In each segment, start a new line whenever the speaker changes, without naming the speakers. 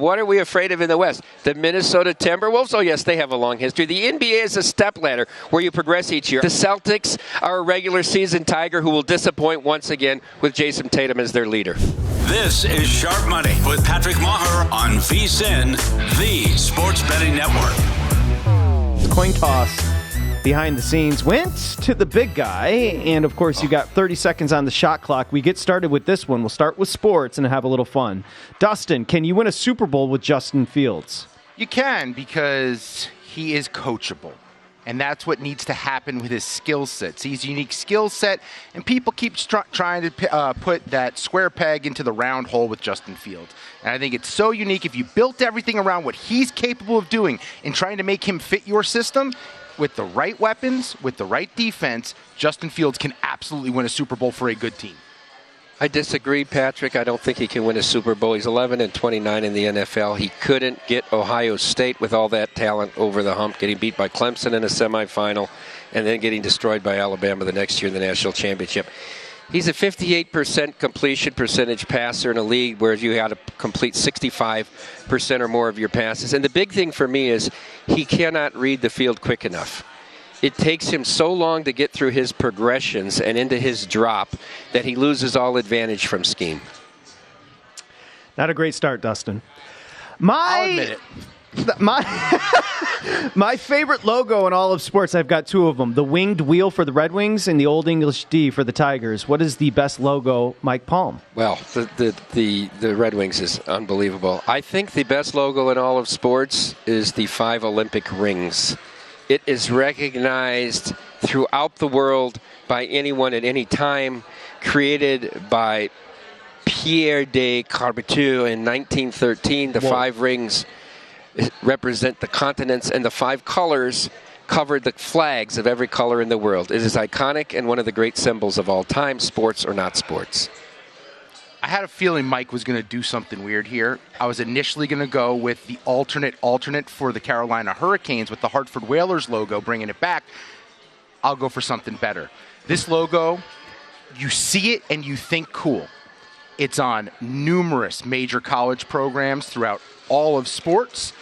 What are we afraid of in the West? The Minnesota Timberwolves? Oh, yes, they have a long history. The NBA is a stepladder where you progress each year. The Celtics are a regular season tiger who will disappoint once again with Jason Tatum as their leader.
This is Sharp Money with Patrick Meagher on VSiN, the sports betting network.
Coin toss behind the scenes went to the big guy, and of course you got 30 seconds on the shot clock. We get started with this one. We'll start with sports and have a little fun. Dustin, can you win a Super Bowl with Justin Fields?
You can, because he is coachable. And that's what needs to happen with his skill sets. He's a unique skill set, and people keep trying to put that square peg into the round hole with Justin Fields. And I think it's so unique. If you built everything around what he's capable of doing and trying to make him fit your system, with the right weapons, with the right defense, Justin Fields can absolutely win a Super Bowl for a good team.
I disagree, Patrick. I don't think he can win a Super Bowl. He's 11-29 in the NFL. He couldn't get Ohio State with all that talent over the hump, getting beat by Clemson in a semifinal and then getting destroyed by Alabama the next year in the national championship. He's a 58% completion percentage passer in a league where you got to complete 65% or more of your passes. And the big thing for me is he cannot read the field quick enough. It takes him so long to get through his progressions and into his drop that he loses all advantage from scheme.
Not a great start, Dustin.
I'll admit it.
My favorite logo in all of sports, I've got two of them. The winged wheel for the Red Wings and the Old English D for the Tigers. What is the best logo, Mike Palm?
Well, the Red Wings is unbelievable. I think the best logo in all of sports is the 5 Olympic rings. It is recognized throughout the world by anyone at any time, created by Pierre de Coubertin in 1913. The 5 rings represent the continents, and the 5 colors covered the flags of every color in the world. It is iconic and one of the great symbols of all time, sports or not sports.
I had a feeling Mike was going to do something weird here. I was initially going to go with the alternate for the Carolina Hurricanes with the Hartford Whalers logo, bringing it back. I'll go for something better. This logo, you see it and you think cool. It's on numerous major college programs throughout all of sports.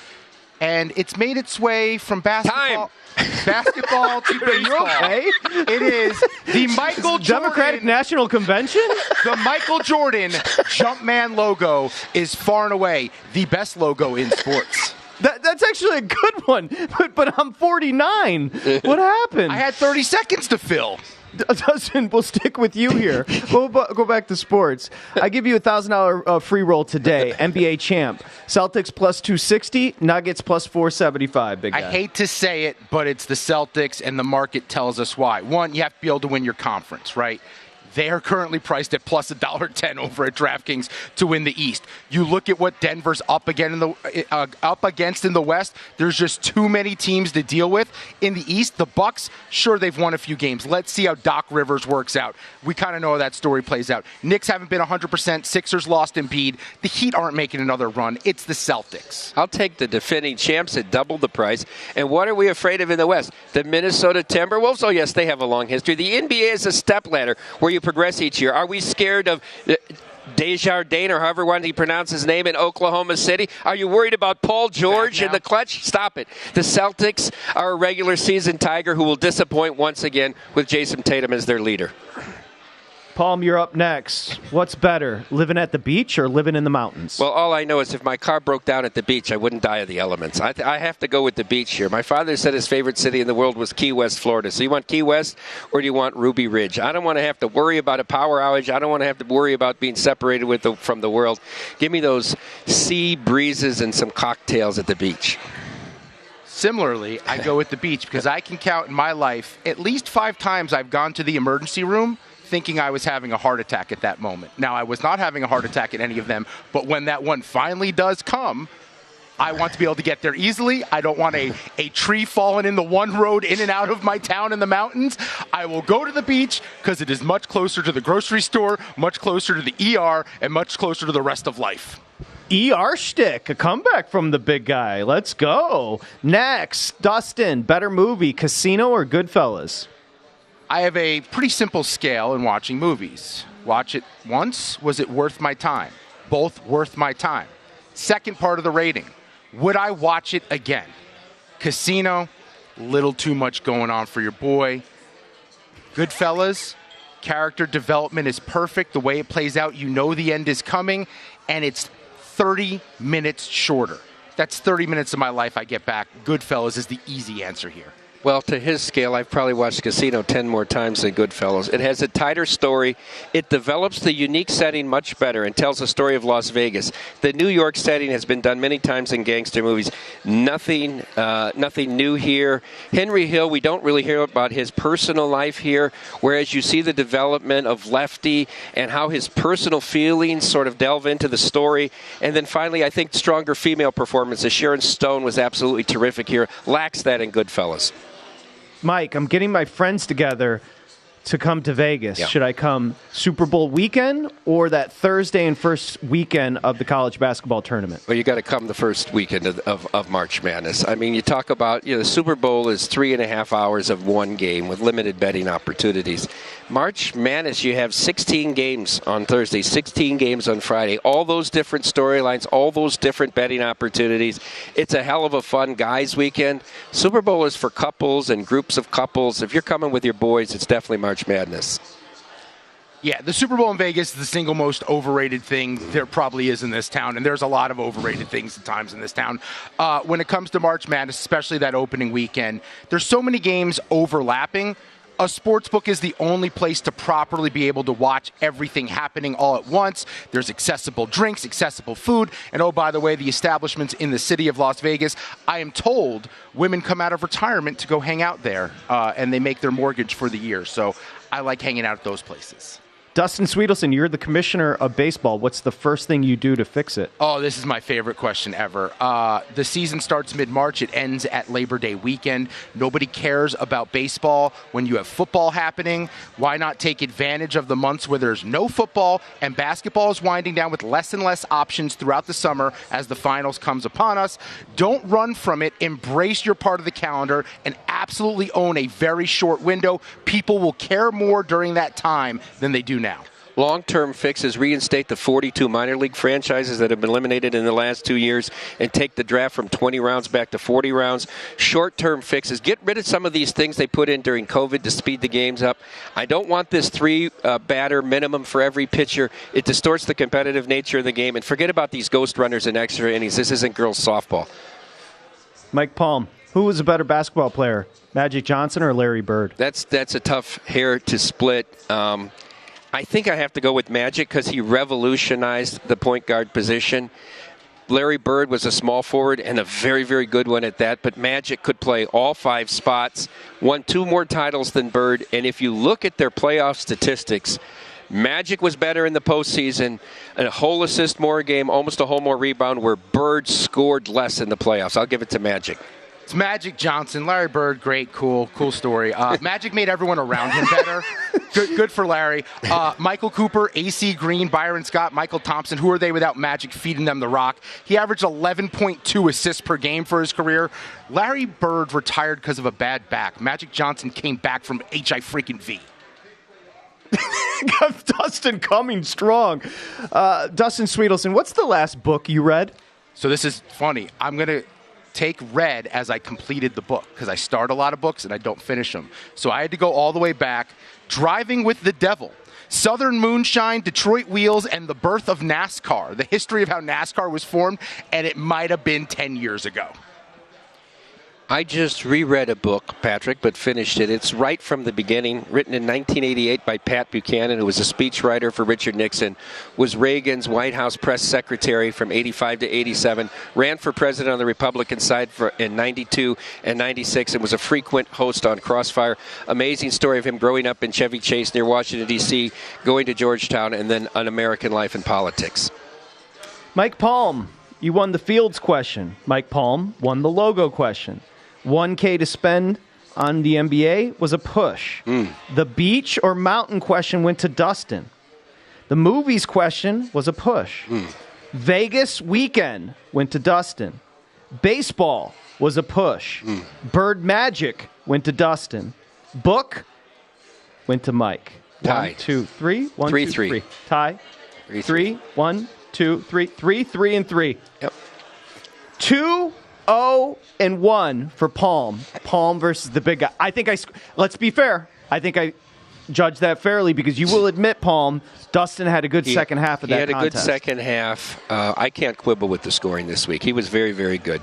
And it's made its way from basketball to baseball.
Okay?
It is the Michael Jordan
Democratic National Convention?
The Michael Jordan Jumpman logo is far and away the best logo in sports.
That's actually a good one, but I'm 49. What happened?
I had 30 seconds to fill.
Dustin, we'll stick with you here. We'll go back to sports. I give you a $1,000 free roll today. NBA champ. Celtics plus 260, Nuggets plus 475. Big guy.
I hate to say it, but it's the Celtics, and the market tells us why. One, you have to be able to win your conference, right? They are currently priced at plus $1.10 over at DraftKings to win the East. You look at what Denver's up against in the West. There's just too many teams to deal with. In the East, the Bucks, sure, they've won a few games. Let's see how Doc Rivers works out. We kind of know how that story plays out. Knicks haven't been 100%. Sixers lost Embiid. The Heat aren't making another run. It's the Celtics.
I'll take the defending champs at double the price. And what are we afraid of in the West? The Minnesota Timberwolves? Oh, yes, they have a long history. The NBA is a stepladder where you progress each year. Are we scared of Desjardins, or however one he pronounces his name, in Oklahoma City? Are you worried about Paul George in the clutch? Stop it. The Celtics are a regular season tiger who will disappoint once again with Jason Tatum as their leader.
Palm, you're up next. What's better, living at the beach or living in the mountains?
Well, all I know is if my car broke down at the beach, I wouldn't die of the elements. I have to go with the beach here. My father said his favorite city in the world was Key West, Florida. So you want Key West or do you want Ruby Ridge? I don't want to have to worry about a power outage. I don't want to have to worry about being separated from the world. Give me those sea breezes and some cocktails at the beach.
Similarly, I go with the beach because I can count in my life at least 5 times I've gone to the emergency room thinking I was having a heart attack at that moment. Now, I was not having a heart attack at any of them, but when that one finally does come, I want to be able to get there easily. I don't want a tree falling in the one road in and out of my town in the mountains. I will go to the beach because it is much closer to the grocery store, much closer to the ER, and much closer to the rest of life.
ER shtick, a comeback from the big guy. Let's go. Next, Dustin, better movie, Casino or Goodfellas?
I have a pretty simple scale in watching movies. Watch it once, was it worth my time? Both worth my time. Second part of the rating. Would I watch it again? Casino, little too much going on for your boy. Goodfellas, character development is perfect. The way it plays out, you know the end is coming, and it's 30 minutes shorter. That's 30 minutes of my life I get back. Goodfellas is the easy answer here.
Well, to his scale, I've probably watched Casino 10 more times than Goodfellas. It has a tighter story. It develops the unique setting much better and tells the story of Las Vegas. The New York setting has been done many times in gangster movies. Nothing new here. Henry Hill, we don't really hear about his personal life here, whereas you see the development of Lefty and how his personal feelings sort of delve into the story. And then finally, I think stronger female performances. Sharon Stone was absolutely terrific here. Lacks that in Goodfellas.
Mike, I'm getting my friends together to come to Vegas.
Yeah.
Should I come Super Bowl weekend or that Thursday and first weekend of the college basketball tournament?
Well, you got to come the first weekend of March Madness. I mean, you talk about, the Super Bowl is 3.5 hours of one game with limited betting opportunities. March Madness, you have 16 games on Thursday, 16 games on Friday, all those different storylines, all those different betting opportunities. It's a hell of a fun guys weekend. Super Bowl is for couples and groups of couples. If you're coming with your boys, it's definitely March Madness.
Yeah, the Super Bowl in Vegas is the single most overrated thing there probably is in this town, and there's a lot of overrated things at times in this town. When it comes to March Madness, especially that opening weekend, there's so many games overlapping. A sportsbook is the only place to properly be able to watch everything happening all at once. There's accessible drinks, accessible food, and oh, by the way, the establishments in the city of Las Vegas, I am told women come out of retirement to go hang out there, and they make their mortgage for the year. So I like hanging out at those places.
Dustin Swedelson, you're the commissioner of baseball. What's the first thing you do to fix it?
Oh, this is my favorite question ever. The season starts mid-March. It ends at Labor Day weekend. Nobody cares about baseball when you have football happening. Why not take advantage of the months where there's no football and basketball is winding down with less and less options throughout the summer as the finals comes upon us? Don't run from it. Embrace your part of the calendar and absolutely own a very short window. People will care more during that time than they do now.
Long-term fixes reinstate the 42 minor league franchises that have been eliminated in the last 2 years and take the draft from 20 rounds back to 40 rounds. Short-term fixes. Get rid of some of these things they put in during COVID to speed the games up. I don't want this 3-batter minimum for every pitcher. It distorts the competitive nature of the game. And forget about these ghost runners and extra innings. This isn't girls softball.
Mike Palm, who was a better basketball player, Magic Johnson or Larry Bird?
That's a tough hair to split. I think I have to go with Magic because he revolutionized the point guard position. Larry Bird was a small forward and a very, very good one at that, but Magic could play all 5 spots, won 2 more titles than Bird, and if you look at their playoff statistics, Magic was better in the postseason, a whole assist more a game, almost a whole more rebound, where Bird scored less in the playoffs. I'll give it to Magic.
It's Magic Johnson. Larry Bird, great, cool story. Magic made everyone around him better. Good for Larry. Michael Cooper, AC Green, Byron Scott, Michael Thompson, who are they without Magic feeding them the rock? He averaged 11.2 assists per game for his career. Larry Bird retired because of a bad back. Magic Johnson came back from HIV-V.
Dustin coming strong. Dustin Swedelson, what's the last book you read?
So this is funny. I'm going to take read as I completed the book because I start a lot of books and I don't finish them. So I had to go all the way back. Driving with the Devil, Southern Moonshine, Detroit Wheels, and the Birth of NASCAR. The history of how NASCAR was formed, and it might have been 10 years ago.
I just reread a book, Patrick, but finished it. It's Right from the Beginning, written in 1988 by Pat Buchanan, who was a speechwriter for Richard Nixon, was Reagan's White House press secretary from 85 to 87, ran for president on the Republican side in 92 and 96, and was a frequent host on Crossfire. Amazing story of him growing up in Chevy Chase near Washington, D.C., going to Georgetown, and then An American Life in Politics.
Mike Palm, you won the Fields question. Mike Palm won the logo question. $1K to spend on the NBA was a push. The beach or mountain question went to Dustin. The movies question was a push. Vegas weekend went to Dustin. Baseball was a push. Bird Magic went to Dustin. Book went to Mike.
Tie.
1, 2, 3. 1,
3,
2,
3.
3. Tie.
3,
3. 1, 2, 3, 3, 3, and 3.
Yep.
2-0-1 for Palm. Palm versus the big guy. Let's be fair. I think I judged that fairly because you will admit, Palm, Dustin had a good second half of that contest.
He had a good second half. I can't quibble with the scoring this week. He was very, very good.